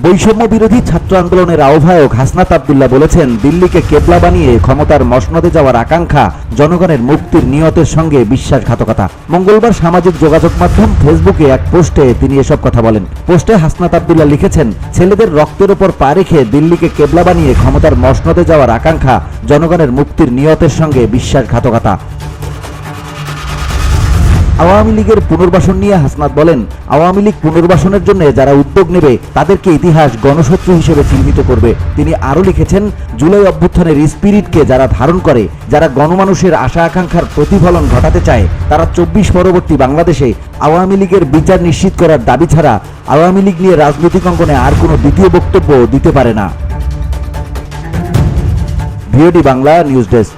বৈষম্য বিরোধী ছাত্র আন্দোলনের আহ্বায়ক হাসনাত আব্দুল্লাহ বলেছেন, দিল্লিকে কেবলা বানিয়ে ক্ষমতার মসনদে যাওয়ার আকাঙ্ক্ষা জনগণের মুক্তির নিয়তের সঙ্গে বিশ্বাসঘাতকতা। মঙ্গলবার সামাজিক যোগাযোগ মাধ্যম ফেসবুকে এক পোস্টে তিনি এসব কথা বলেন। পোস্টে হাসনাত আব্দুল্লাহ লিখেছেন, ছেলেদের রক্তের উপর পা রেখে দিল্লিকে কেবলা বানিয়ে ক্ষমতার মসনদে যাওয়ার আকাঙ্ক্ষা জনগণের মুক্তির নিয়তের সঙ্গে বিশ্বাসঘাতকতা। আওয়ামী লীগের পুনর্বাসন নিয়ে হাসনাত বলেন, আওয়ামী লীগ পুনর্বাসনের জন্য যারা উদ্যোগ নেবে তাদেরকে ইতিহাস গণশত্রু হিসেবে চিহ্নিত করবে। তিনি আরও লিখেছেন, জুলাই অভ্যুত্থানের স্পিরিটকে যারা ধারণ করে, যারা গণমানুষের আশা আকাঙ্ক্ষার প্রতিফলন ঘটাতে চায়, তারা 24 পরবর্তী বাংলাদেশে আওয়ামী লীগের বিচার নিশ্চিত করার দাবি ছাড়া আওয়ামী লীগ নিয়ে রাজনৈতিক অঙ্গনে আর কোনো দ্বিতীয় বক্তব্য দিতে পারে না। VOD Bangla news desk.